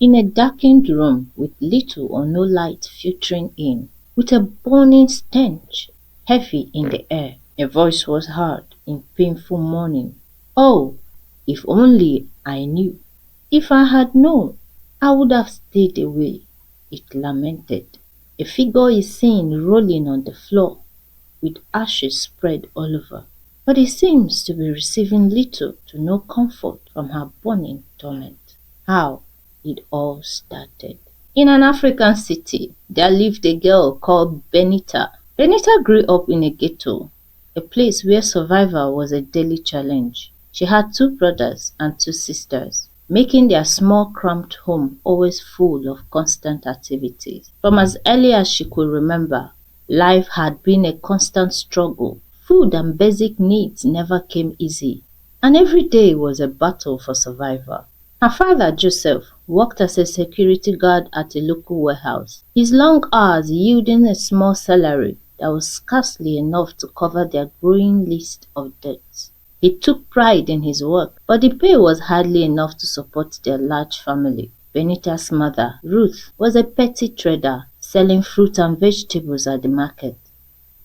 In a darkened room with little or no light filtering in, with a burning stench heavy in the air, a voice was heard in painful mourning. Oh, if only I knew. If I had known, I would have stayed away, it lamented. A figure is seen rolling on the floor with ashes spread all over, but it seems to be receiving little to no comfort from her burning torment. How it all started. In an African city, there lived a girl called Benita. Benita grew up in a ghetto, a place where survival was a daily challenge. She had two brothers and two sisters, making their small cramped home always full of constant activities. From as early as she could remember, life had been a constant struggle. Food and basic needs never came easy, and every day was a battle for survival. Her father, Joseph, worked as a security guard at a local warehouse, his long hours yielding a small salary that was scarcely enough to cover their growing list of debts. He took pride in his work, but the pay was hardly enough to support their large family. Benita's mother, Ruth, was a petty trader, selling fruit and vegetables at the market.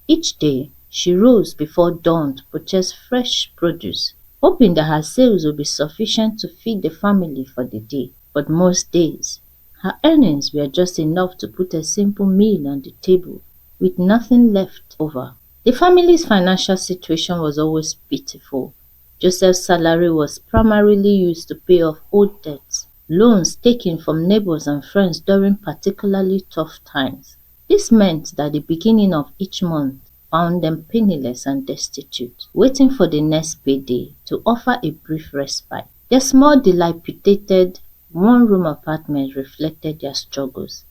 Each day, she rose before dawn to purchase fresh produce, hoping that her sales would be sufficient to feed the family for the day. But most days, her earnings were just enough to put a simple meal on the table, with nothing left over. The family's financial situation was always pitiful. Joseph's salary was primarily used to pay off old debts, loans taken from neighbors and friends during particularly tough times. This meant that the beginning of each month found them penniless and destitute, waiting for the next payday to offer a brief respite. Their small, dilapidated, one-room apartment reflected their struggles.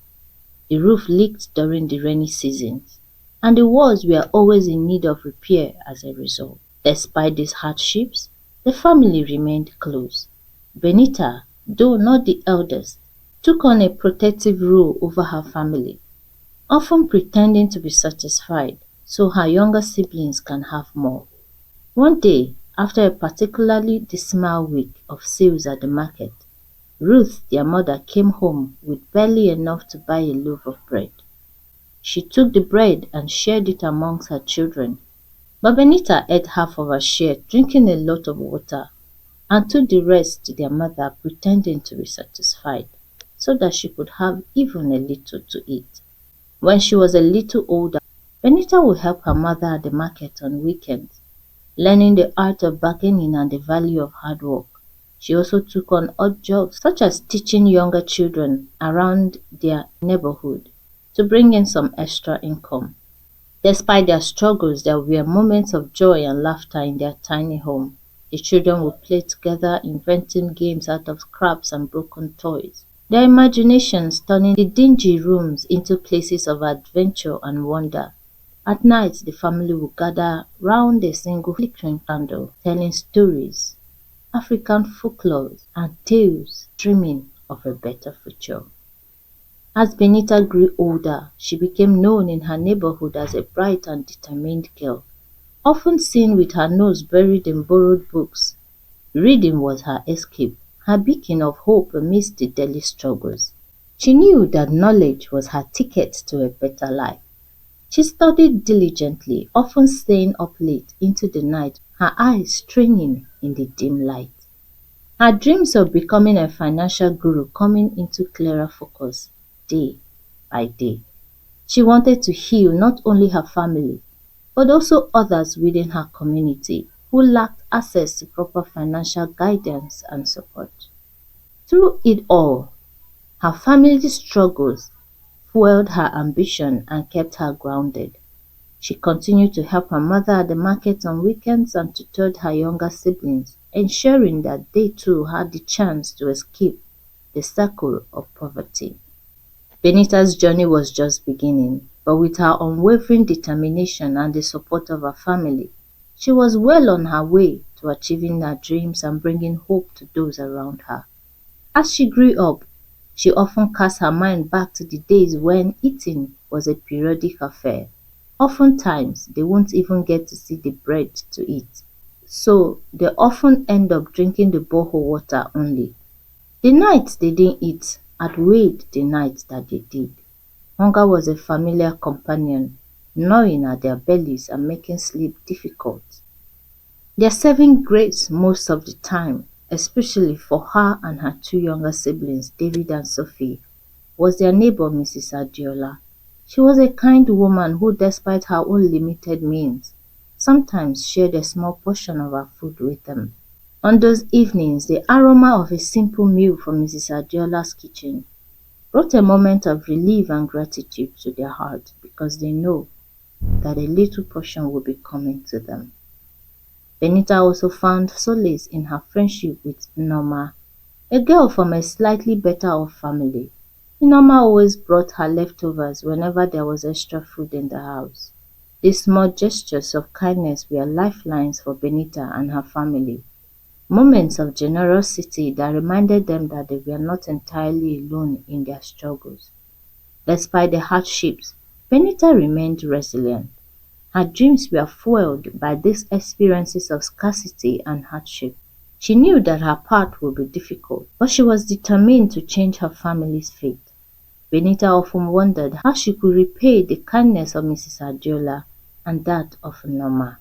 The roof leaked during the rainy seasons, and the walls were always in need of repair as a result. Despite these hardships, the family remained close. Benita, though not the eldest, took on a protective role over her family, often pretending to be satisfied so her younger siblings can have more. One day, after a particularly dismal week of sales at the market, Ruth, their mother, came home with barely enough to buy a loaf of bread. She took the bread and shared it amongst her children, but Benita ate half of her share, drinking a lot of water, and took the rest to their mother, pretending to be satisfied, so that she could have even a little to eat. When she was a little older, Benita would help her mother at the market on weekends, learning the art of bargaining and the value of hard work. She also took on odd jobs such as teaching younger children around their neighborhood to bring in some extra income. Despite their struggles, there were moments of joy and laughter in their tiny home. The children would play together, inventing games out of scraps and broken toys, their imaginations turning the dingy rooms into places of adventure and wonder. At night, the family would gather round a single flickering candle, telling stories, African folklore, and tales dreaming of a better future. As Benita grew older, she became known in her neighborhood as a bright and determined girl, often seen with her nose buried in borrowed books. Reading was her escape, her beacon of hope amidst the daily struggles. She knew that knowledge was her ticket to a better life. She studied diligently, often staying up late into the night, her eyes straining in the dim light. Her dreams of becoming a financial guru coming into clearer focus day by day. She wanted to heal not only her family, but also others within her community who lacked access to proper financial guidance and support. Through it all, her family's struggles fueled her ambition and kept her grounded. She continued to help her mother at the market on weekends and tutored her younger siblings, ensuring that they too had the chance to escape the circle of poverty. Benita's journey was just beginning, but with her unwavering determination and the support of her family, she was well on her way to achieving her dreams and bringing hope to those around her. As she grew up, she often cast her mind back to the days when eating was a periodic affair. Oftentimes, they won't even get to see the bread to eat, so they often end up drinking the borehole water only. The nights they didn't eat outweighed the night that they did. Hunger was a familiar companion, gnawing at their bellies and making sleep difficult. Their saving grace most of the time, especially for her and her two younger siblings, David and Sophie, was their neighbor Mrs. Adiola. She was a kind woman who, despite her own limited means, sometimes shared a small portion of her food with them. On those evenings, the aroma of a simple meal from Mrs. Adiola's kitchen brought a moment of relief and gratitude to their hearts because they know that a little portion will be coming to them. Benita also found solace in her friendship with Nneoma, a girl from a slightly better off family. Nneoma always brought her leftovers whenever there was extra food in the house. These small gestures of kindness were lifelines for Benita and her family, moments of generosity that reminded them that they were not entirely alone in their struggles. Despite the hardships, Benita remained resilient. Her dreams were fueled by these experiences of scarcity and hardship. She knew that her path would be difficult, but she was determined to change her family's fate. Benita often wondered how she could repay the kindness of Mrs. Adiola and that of Nneoma,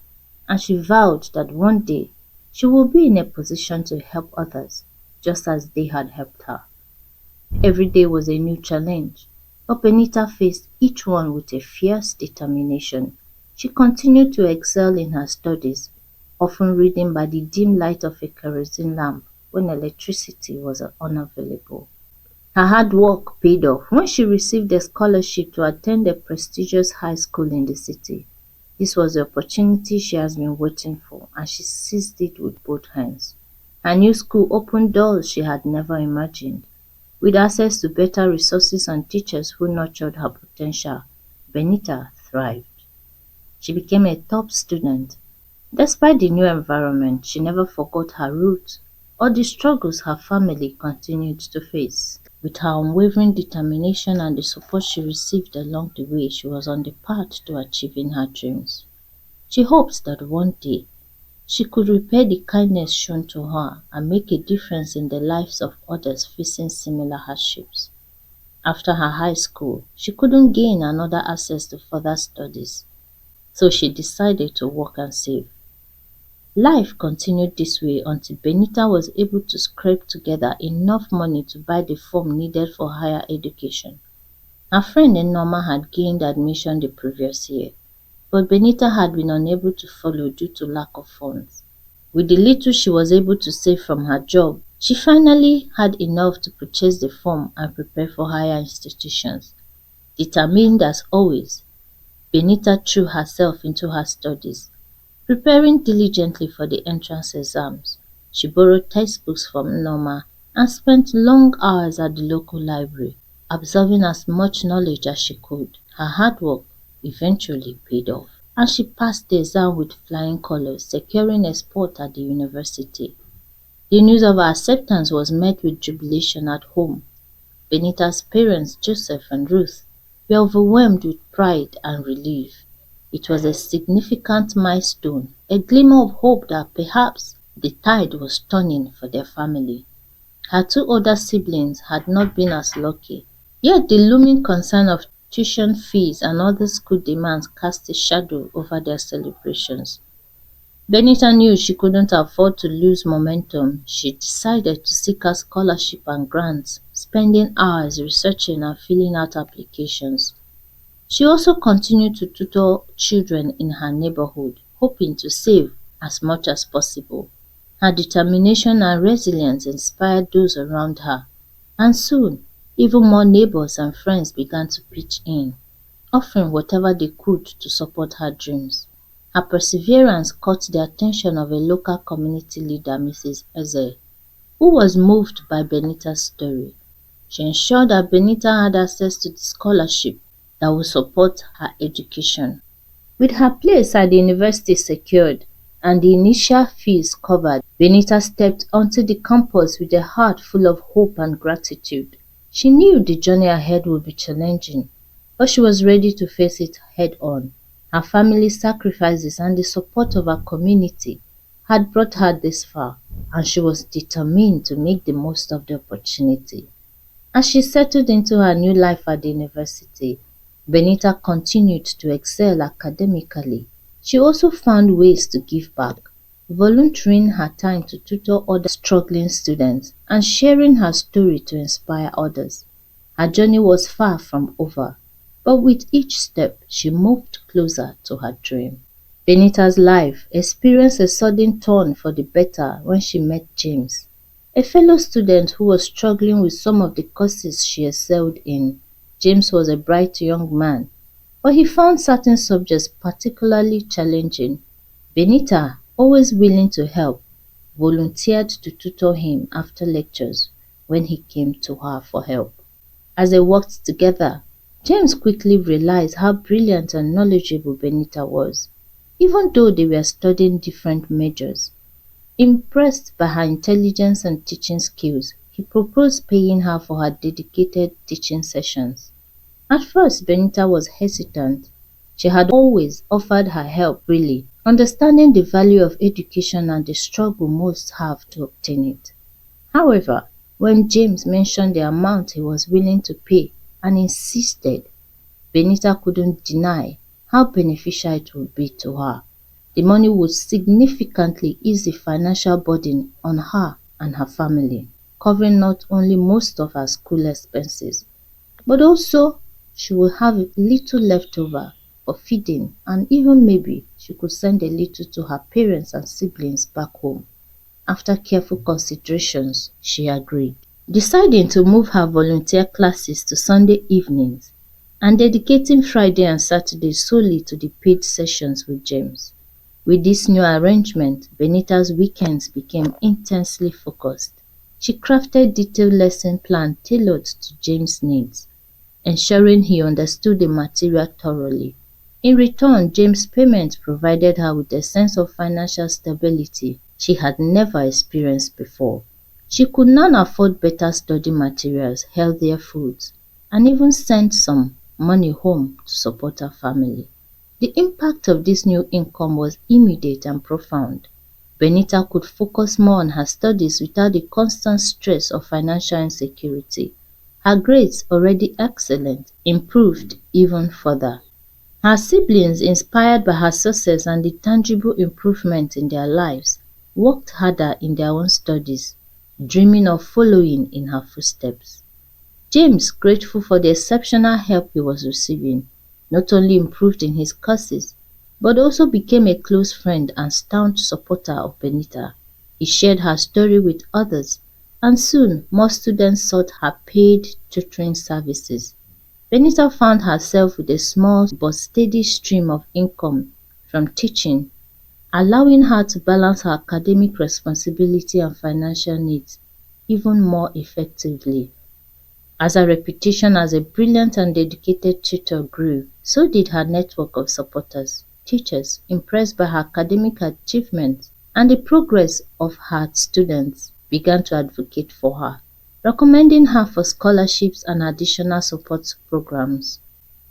and she vowed that one day she would be in a position to help others, just as they had helped her. Every day was a new challenge, but Benita faced each one with a fierce determination. She continued to excel in her studies, often reading by the dim light of a kerosene lamp when electricity was unavailable. Her hard work paid off when she received a scholarship to attend a prestigious high school in the city. This was the opportunity she has been waiting for, and she seized it with both hands. Her new school opened doors she had never imagined. With access to better resources and teachers who nurtured her potential, Benita thrived. She became a top student. Despite the new environment, she never forgot her roots or the struggles her family continued to face. With her unwavering determination and the support she received along the way, she was on the path to achieving her dreams. She hoped that one day she could repay the kindness shown to her and make a difference in the lives of others facing similar hardships. After her high school, she couldn't gain another access to further studies, so she decided to work and save. Life continued this way until Benita was able to scrape together enough money to buy the form needed for higher education. Her friend Nneoma had gained admission the previous year, but Benita had been unable to follow due to lack of funds. With the little she was able to save from her job, she finally had enough to purchase the form and prepare for higher institutions. Determined as always, Benita threw herself into her studies, preparing diligently for the entrance exams. She borrowed textbooks from Nneoma and spent long hours at the local library, absorbing as much knowledge as she could. Her hard work eventually paid off, and she passed the exam with flying colors, securing a spot at the university. The news of her acceptance was met with jubilation at home. Benita's parents, Joseph and Ruth, were overwhelmed with pride and relief. It was a significant milestone, a glimmer of hope that perhaps the tide was turning for their family. Her two older siblings had not been as lucky, yet the looming concern of tuition fees and other school demands cast a shadow over their celebrations. Benita knew she couldn't afford to lose momentum. She decided to seek a scholarship and grants, spending hours researching and filling out applications. She also continued to tutor children in her neighborhood, hoping to save as much as possible. Her determination and resilience inspired those around her, and soon, even more neighbors and friends began to pitch in, offering whatever they could to support her dreams. Her perseverance caught the attention of a local community leader, Mrs. Eze, who was moved by Benita's story. She ensured that Benita had access to the scholarship that would support her education. With her place at the university secured and the initial fees covered, Benita stepped onto the campus with a heart full of hope and gratitude. She knew the journey ahead would be challenging, but she was ready to face it head on. Her family's sacrifices and the support of her community had brought her this far, and she was determined to make the most of the opportunity. As she settled into her new life at the university, Benita continued to excel academically. She also found ways to give back, volunteering her time to tutor other struggling students and sharing her story to inspire others. Her journey was far from over, but with each step she moved closer to her dream. Benita's life experienced a sudden turn for the better when she met James, a fellow student who was struggling with some of the courses she excelled in. James was a bright young man, but he found certain subjects particularly challenging. Benita, always willing to help, volunteered to tutor him after lectures when he came to her for help. As they worked together, James quickly realized how brilliant and knowledgeable Benita was, even though they were studying different majors. Impressed by her intelligence and teaching skills, he proposed paying her for her dedicated teaching sessions. At first, Benita was hesitant. She had always offered her help freely, understanding the value of education and the struggle most have to obtain it. However, when James mentioned the amount he was willing to pay and insisted, Benita couldn't deny how beneficial it would be to her. The money would significantly ease the financial burden on her and her family, covering not only most of her school expenses, but also she would have a little left over for feeding, and even maybe she could send a little to her parents and siblings back home. After careful considerations, she agreed, deciding to move her volunteer classes to Sunday evenings and dedicating Friday and Saturday solely to the paid sessions with James. With this new arrangement, Benita's weekends became intensely focused. She crafted detailed lesson plans tailored to James' needs, ensuring he understood the material thoroughly. In return, James' payment provided her with a sense of financial stability she had never experienced before. She could now afford better study materials, healthier foods, and even send some money home to support her family. The impact of this new income was immediate and profound. Benita could focus more on her studies without the constant stress of financial insecurity. Her grades, already excellent, improved even further. Her siblings, inspired by her success and the tangible improvement in their lives, worked harder in their own studies, dreaming of following in her footsteps. James, grateful for the exceptional help he was receiving, not only improved in his courses, but also became a close friend and staunch supporter of Benita. He shared her story with others, and soon more students sought her paid tutoring services. Benita found herself with a small but steady stream of income from teaching, allowing her to balance her academic responsibility and financial needs even more effectively. As her reputation as a brilliant and dedicated tutor grew, so did her network of supporters. Teachers, impressed by her academic achievements and the progress of her students, began to advocate for her, recommending her for scholarships and additional support programs.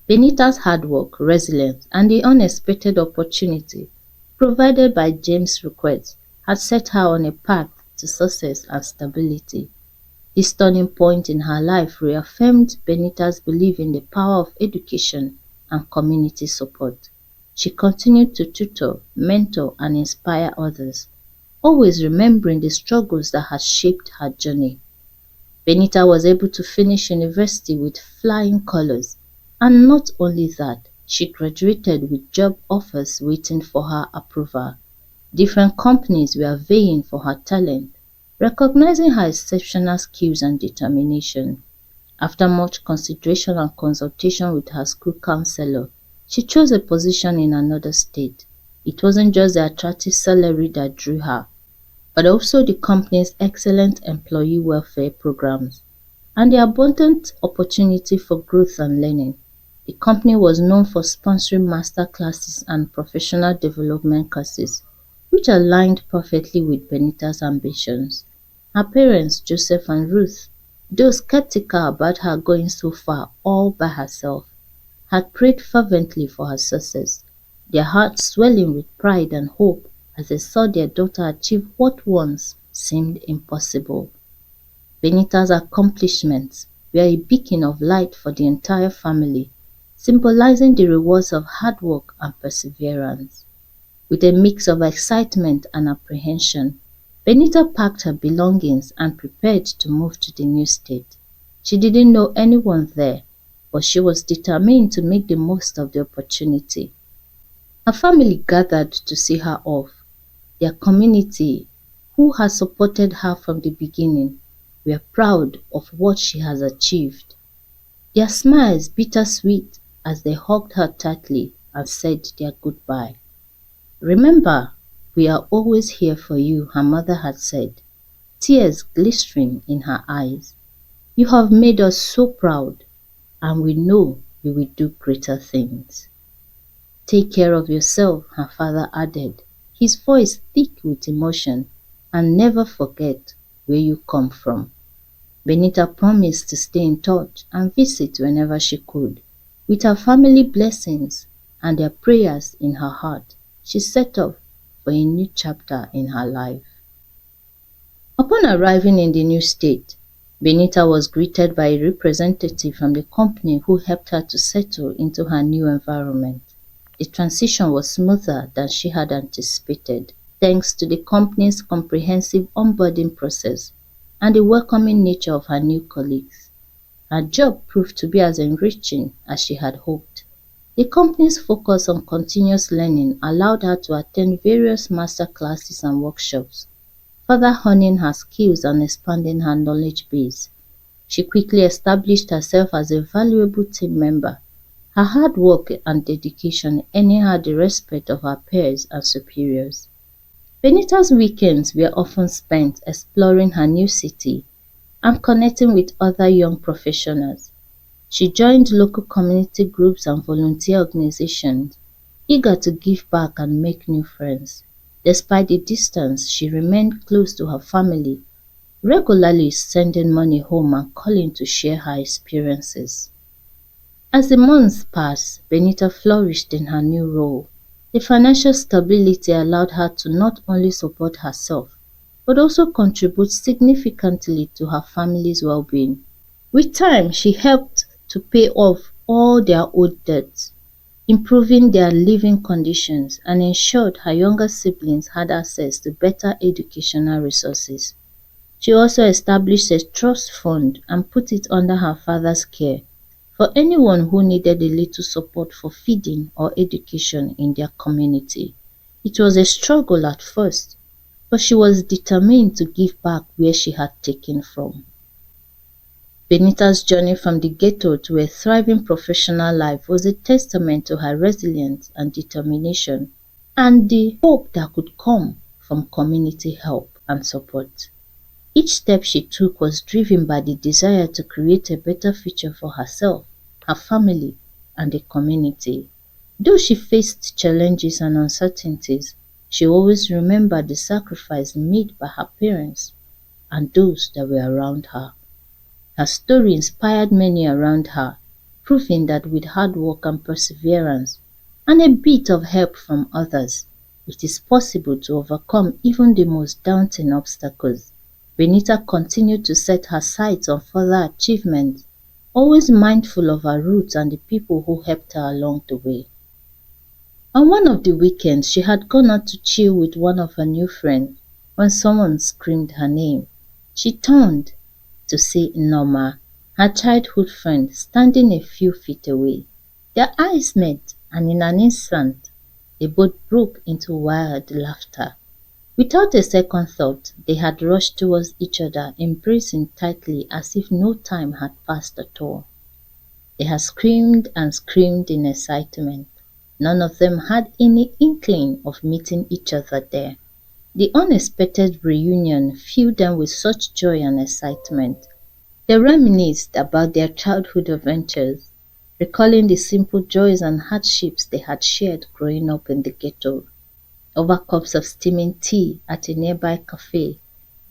Benita's hard work, resilience, and the unexpected opportunity provided by James' request had set her on a path to success and stability. This turning point in her life reaffirmed Benita's belief in the power of education and community support. She continued to tutor, mentor, and inspire others, always remembering the struggles that had shaped her journey. Benita was able to finish university with flying colors, and not only that, she graduated with job offers waiting for her approval. Different companies were vying for her talent, recognizing her exceptional skills and determination. After much consideration and consultation with her school counselor, she chose a position in another state. It wasn't just the attractive salary that drew her, but also the company's excellent employee welfare programs and the abundant opportunity for growth and learning. The company was known for sponsoring master classes and professional development courses, which aligned perfectly with Benita's ambitions. Her parents, Joseph and Ruth, though skeptical about her going so far all by herself, had prayed fervently for her success, their hearts swelling with pride and hope as they saw their daughter achieve what once seemed impossible. Benita's accomplishments were a beacon of light for the entire family, symbolizing the rewards of hard work and perseverance. With a mix of excitement and apprehension, Benita packed her belongings and prepared to move to the new state. She didn't know anyone there, but she was determined to make the most of the opportunity. Her family gathered to see her off. Their community, who had supported her from the beginning, were proud of what she has achieved. Their smiles bittersweet as they hugged her tightly and said their goodbye. "Remember, we are always here for you," her mother had said, tears glistening in her eyes. "You have made us so proud, and we know you will do greater things." "Take care of yourself," her father added, his voice thick with emotion, "and never forget where you come from." Benita promised to stay in touch and visit whenever she could. With her family blessings and their prayers in her heart, she set off for a new chapter in her life. Upon arriving in the new state, Benita was greeted by a representative from the company who helped her to settle into her new environment. The transition was smoother than she had anticipated, thanks to the company's comprehensive onboarding process and the welcoming nature of her new colleagues. Her job proved to be as enriching as she had hoped. The company's focus on continuous learning allowed her to attend various master classes and workshops, further honing her skills and expanding her knowledge base. She quickly established herself as a valuable team member, her hard work and dedication earning her the respect of her peers and superiors. Benita's weekends were often spent exploring her new city and connecting with other young professionals. She joined local community groups and volunteer organizations, eager to give back and make new friends. Despite the distance, she remained close to her family, regularly sending money home and calling to share her experiences. As the months passed, Benita flourished in her new role. The financial stability allowed her to not only support herself, but also contribute significantly to her family's well-being. With time, she helped to pay off all their old debts, improving their living conditions, and ensured her younger siblings had access to better educational resources. She also established a trust fund and put it under her father's care for anyone who needed a little support for feeding or education in their community. It was a struggle at first, but she was determined to give back where she had taken from. Benita's journey from the ghetto to a thriving professional life was a testament to her resilience and determination, and the hope that could come from community help and support. Each step she took was driven by the desire to create a better future for herself, her family, and the community. Though she faced challenges and uncertainties, she always remembered the sacrifice made by her parents and those that were around her. Her story inspired many around her, proving that with hard work and perseverance, and a bit of help from others, it is possible to overcome even the most daunting obstacles. Benita continued to set her sights on further achievements, always mindful of her roots and the people who helped her along the way. On one of the weekends, she had gone out to chill with one of her new friends when someone screamed her name. She turned to see Nneoma, her childhood friend, standing a few feet away. Their eyes met, and in an instant, they both broke into wild laughter. Without a second thought, they had rushed towards each other, embracing tightly as if no time had passed at all. They had screamed and screamed in excitement. None of them had any inkling of meeting each other there. The unexpected reunion filled them with such joy and excitement. They reminisced about their childhood adventures, recalling the simple joys and hardships they had shared growing up in the ghetto. Over cups of steaming tea at a nearby cafe,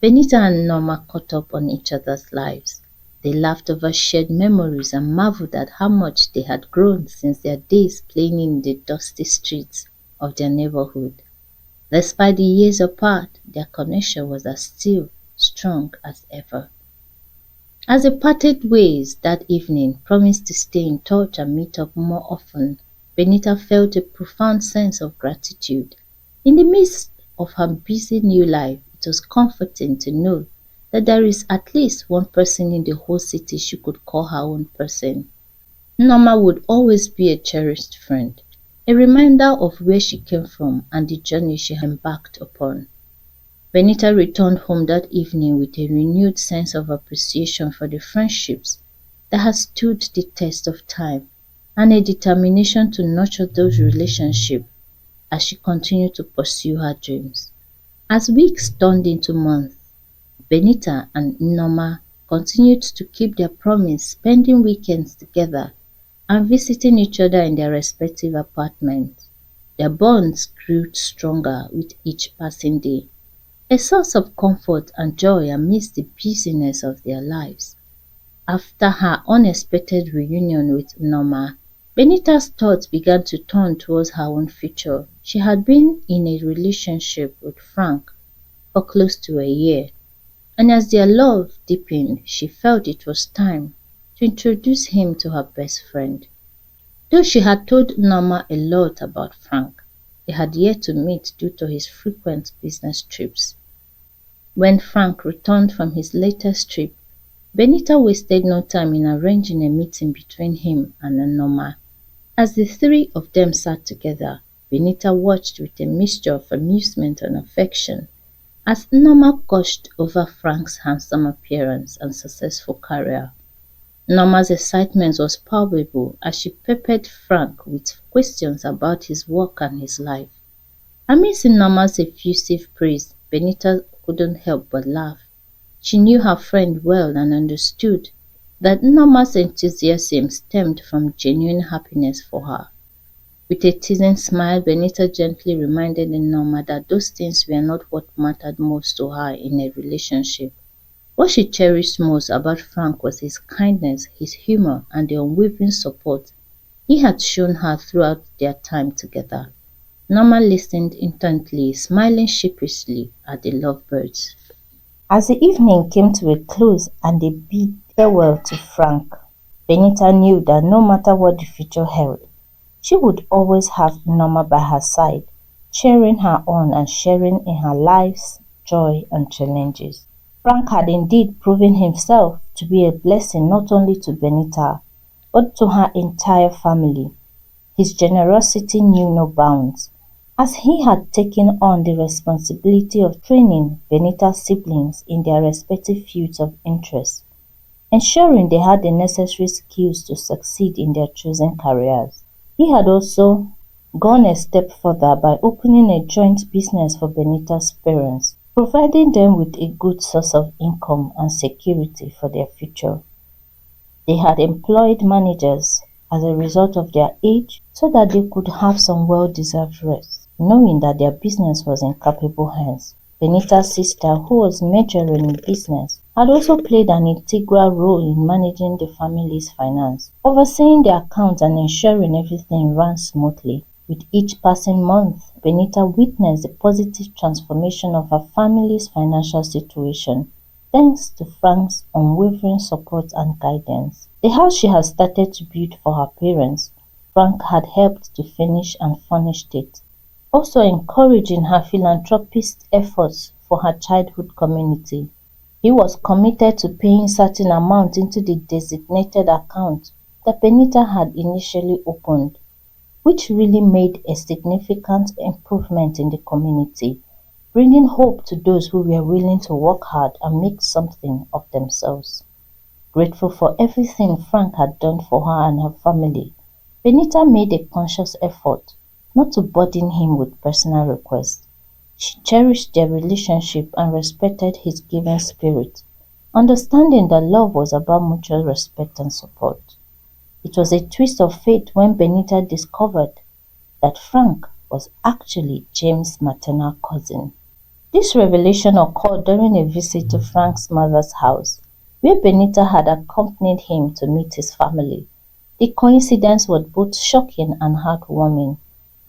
Benita and Nneoma caught up on each other's lives. They laughed over shared memories and marveled at how much they had grown since their days playing in the dusty streets of their neighborhood. Despite the years apart, their connection was as still strong as ever. As they parted ways that evening, promised to stay in touch and meet up more often, Benita felt a profound sense of gratitude. In the midst of her busy new life, it was comforting to know that there is at least one person in the whole city she could call her own person. Nneoma would always be a cherished friend, a reminder of where she came from and the journey she had embarked upon. Benita returned home that evening with a renewed sense of appreciation for the friendships that had stood the test of time and a determination to nurture those relationships as she continued to pursue her dreams. As weeks turned into months, Benita and Nneoma continued to keep their promise, spending weekends together and visiting each other in their respective apartments. Their bonds grew stronger with each passing day, a source of comfort and joy amidst the busyness of their lives. After her unexpected reunion with Nneoma, Benita's thoughts began to turn towards her own future. She had been in a relationship with Frank for close to a year, and as their love deepened, she felt it was time to introduce him to her best friend. Though she had told Nneoma a lot about Frank, they had yet to meet due to his frequent business trips. When Frank returned from his latest trip, Benita wasted no time in arranging a meeting between him and Nneoma. As the three of them sat together, Benita watched with a mixture of amusement and affection as Nneoma gushed over Frank's handsome appearance and successful career. Nneoma's excitement was palpable as she peppered Frank with questions about his work and his life. Amidst Nneoma's effusive praise, Benita couldn't help but laugh. She knew her friend well and understood that Nneoma's enthusiasm stemmed from genuine happiness for her. With a teasing smile, Benita gently reminded Nneoma that those things were not what mattered most to her in a relationship. What she cherished most about Frank was his kindness, his humor, and the unwavering support he had shown her throughout their time together. Nneoma listened intently, smiling sheepishly at the lovebirds. As the evening came to a close and they bid farewell to Frank, Benita knew that no matter what the future held, she would always have Nneoma by her side, cheering her on and sharing in her life's joy and challenges. Frank had indeed proven himself to be a blessing not only to Benita, but to her entire family. His generosity knew no bounds, as he had taken on the responsibility of training Benita's siblings in their respective fields of interest, ensuring they had the necessary skills to succeed in their chosen careers. He had also gone a step further by opening a joint business for Benita's parents, providing them with a good source of income and security for their future. They had employed managers as a result of their age so that they could have some well-deserved rest, knowing that their business was in capable hands. Benita's sister, who was majoring in business, had also played an integral role in managing the family's finance, overseeing the accounts and ensuring everything ran smoothly. With each passing month, Benita witnessed the positive transformation of her family's financial situation, thanks to Frank's unwavering support and guidance. The house she had started to build for her parents, Frank had helped to finish and furnished it, also encouraging her philanthropic efforts for her childhood community. He was committed to paying certain amount into the designated account that Benita had initially opened, which really made a significant improvement in the community, bringing hope to those who were willing to work hard and make something of themselves. Grateful for everything Frank had done for her and her family, Benita made a conscious effort not to burden him with personal requests. She cherished their relationship and respected his giving spirit, understanding that love was about mutual respect and support. It was a twist of fate when Benita discovered that Frank was actually James' maternal cousin. This revelation occurred during a visit to Frank's mother's house, where Benita had accompanied him to meet his family. The coincidence was both shocking and heartwarming,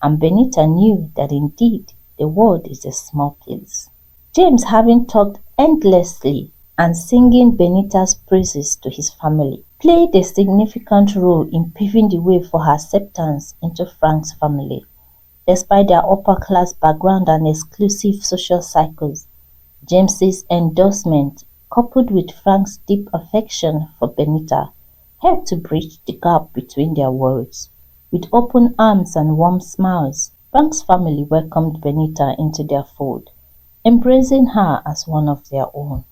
and Benita knew that indeed the world is a small place. James, having talked endlessly and singing Benita's praises to his family played a significant role in paving the way for her acceptance into Frank's family. Despite their upper-class background and exclusive social cycles, James's endorsement, coupled with Frank's deep affection for Benita, helped to bridge the gap between their worlds. With open arms and warm smiles, Frank's family welcomed Benita into their fold, embracing her as one of their own.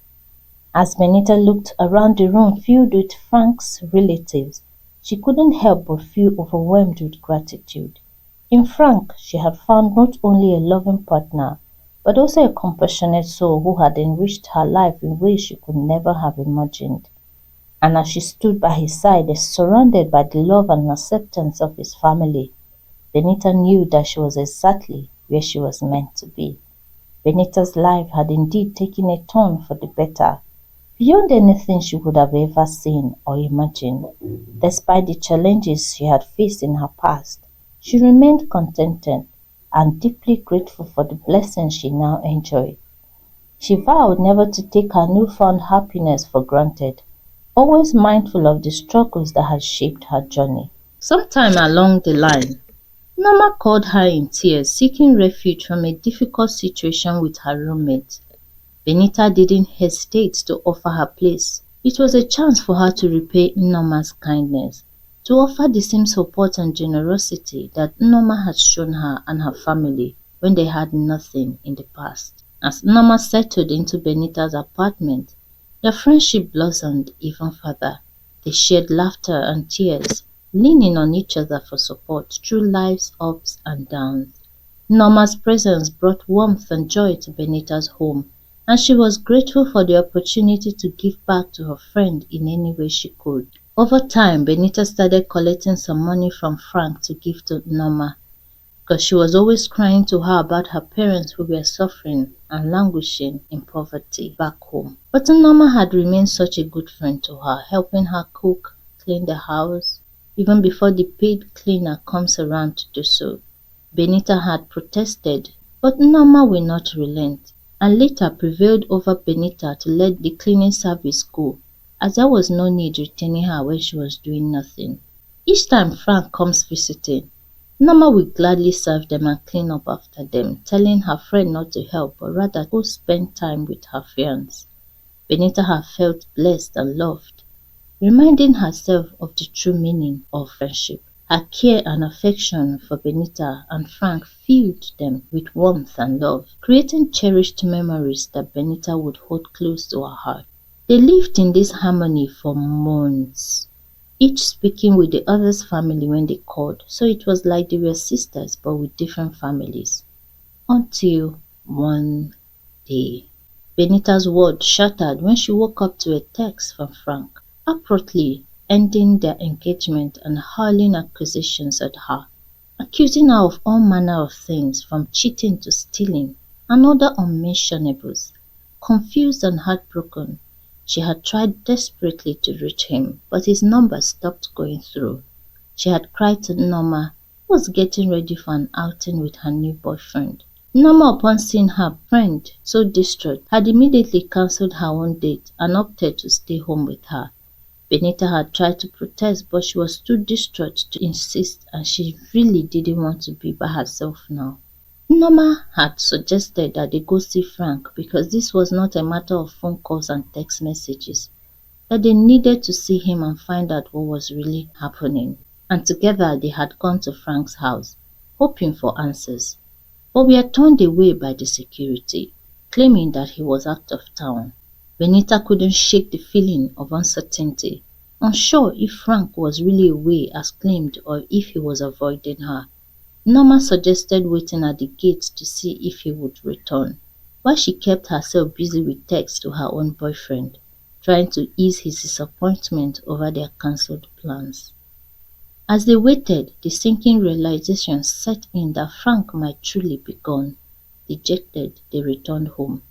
As Benita looked around the room filled with Frank's relatives, she couldn't help but feel overwhelmed with gratitude. In Frank, she had found not only a loving partner, but also a compassionate soul who had enriched her life in ways she could never have imagined. And as she stood by his side, surrounded by the love and acceptance of his family, Benita knew that she was exactly where she was meant to be. Benita's life had indeed taken a turn for the better, beyond anything she would have ever seen or imagined. Despite the challenges she had faced in her past, she remained contented and deeply grateful for the blessings she now enjoyed. She vowed never to take her newfound happiness for granted, always mindful of the struggles that had shaped her journey. Sometime along the line, Nneoma called her in tears, seeking refuge from a difficult situation with her roommate. Benita didn't hesitate to offer her place. It was a chance for her to repay Nneoma's kindness, to offer the same support and generosity that Nneoma had shown her and her family when they had nothing in the past. As Nneoma settled into Benita's apartment, their friendship blossomed even further. They shared laughter and tears, leaning on each other for support through life's ups and downs. Nneoma's presence brought warmth and joy to Benita's home, and she was grateful for the opportunity to give back to her friend in any way she could. Over time, Benita started collecting some money from Frank to give to Nneoma, because she was always crying to her about her parents who were suffering and languishing in poverty back home. But Nneoma had remained such a good friend to her, helping her cook, clean the house, even before the paid cleaner comes around to do so. Benita had protested, but Nneoma will not relent, and later prevailed over Benita to let the cleaning service go, as there was no need retaining her when she was doing nothing. Each time Frank comes visiting, Nneoma will gladly serve them and clean up after them, telling her friend not to help but rather go spend time with her fiancé. Benita had felt blessed and loved, reminding herself of the true meaning of friendship. Her care and affection for Benita and Frank filled them with warmth and love, creating cherished memories that Benita would hold close to her heart. They lived in this harmony for months, each speaking with the other's family when they called, so it was like they were sisters but with different families. Until one day, Benita's world shattered when she woke up to a text from Frank, abruptly ending their engagement and hurling accusations at her, accusing her of all manner of things from cheating to stealing and other unmentionables. Confused and heartbroken, she had tried desperately to reach him, but his number stopped going through. She had cried to Nneoma, who was getting ready for an outing with her new boyfriend. Nneoma, upon seeing her friend so distraught, had immediately cancelled her own date and opted to stay home with her. Benita had tried to protest, but she was too distraught to insist, and she really didn't want to be by herself now. Nneoma had suggested that they go see Frank because this was not a matter of phone calls and text messages, that they needed to see him and find out what was really happening. And together they had gone to Frank's house, hoping for answers. But were turned away by the security, claiming that he was out of town. Benita couldn't shake the feeling of uncertainty, unsure if Frank was really away as claimed or if he was avoiding her. Nneoma suggested waiting at the gate to see if he would return, while she kept herself busy with texts to her own boyfriend, trying to ease his disappointment over their cancelled plans. As they waited, the sinking realization set in that Frank might truly be gone. Dejected, they returned home,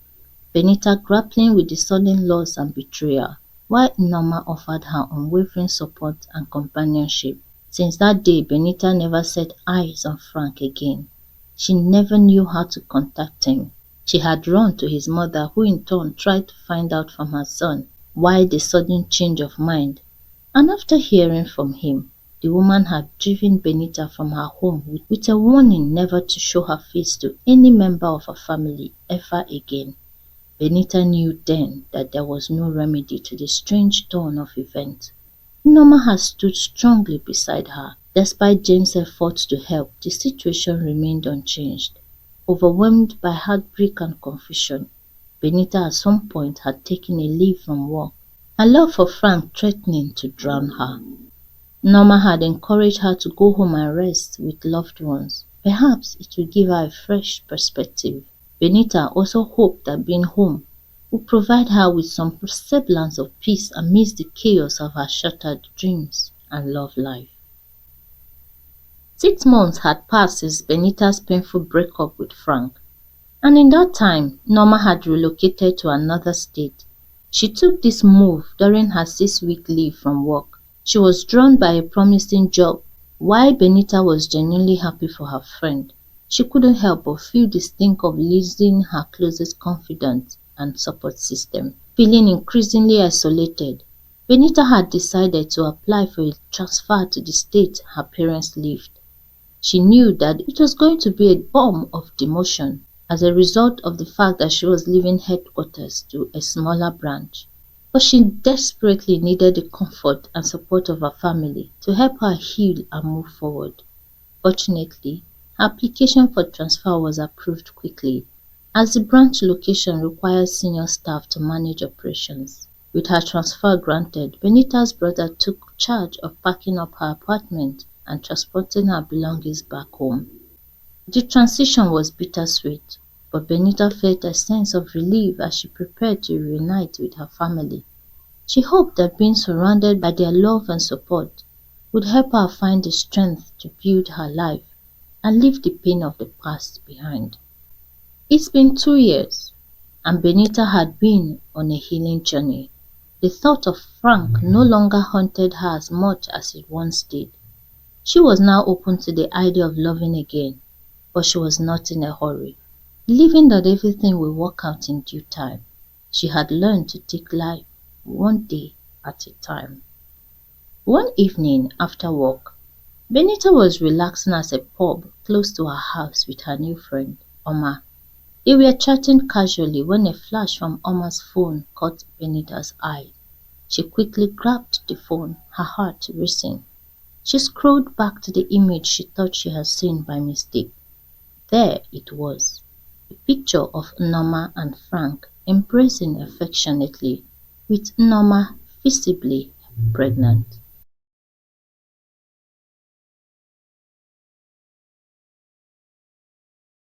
Benita grappling with the sudden loss and betrayal, while Nneoma offered her unwavering support and companionship. Since that day, Benita never set eyes on Frank again. She never knew how to contact him. She had run to his mother, who in turn tried to find out from her son why the sudden change of mind, and after hearing from him, the woman had driven Benita from her home with a warning never to show her face to any member of her family ever again. Benita knew then that there was no remedy to the strange turn of events. Nneoma had stood strongly beside her. Despite James' efforts to help, the situation remained unchanged. Overwhelmed by heartbreak and confusion, Benita at some point had taken a leave from work, her love for Frank threatening to drown her. Nneoma had encouraged her to go home and rest with loved ones. Perhaps it would give her a fresh perspective. Benita also hoped that being home would provide her with some semblance of peace amidst the chaos of her shattered dreams and love life. 6 months had passed since Benita's painful breakup with Frank, and in that time, Nneoma had relocated to another state. She took this move during her 6-week leave from work. She was drawn by a promising job. While Benita was genuinely happy for her friend, she couldn't help but feel the stink of losing her closest confidant and support system. Feeling increasingly isolated, Benita had decided to apply for a transfer to the state her parents lived. She knew that it was going to be a bomb of demotion as a result of the fact that she was leaving headquarters to a smaller branch. But she desperately needed the comfort and support of her family to help her heal and move forward. Fortunately, her application for transfer was approved quickly, as the branch location requires senior staff to manage operations. With her transfer granted, Benita's brother took charge of packing up her apartment and transporting her belongings back home. The transition was bittersweet, but Benita felt a sense of relief as she prepared to reunite with her family. She hoped that being surrounded by their love and support would help her find the strength to build her life and leave the pain of the past behind. It's been 2 years, and Benita had been on a healing journey. The thought of Frank no longer haunted her as much as it once did. She was now open to the idea of loving again, but she was not in a hurry, believing that everything will work out in due time. She had learned to take life one day at a time. One evening after work, Benita was relaxing at a pub close to her house with her new friend, Oma. They were chatting casually when a flash from Oma's phone caught Benita's eye. She quickly grabbed the phone, her heart racing. She scrolled back to the image she thought she had seen by mistake. There it was, a picture of Nneoma and Frank embracing affectionately, with Nneoma visibly pregnant.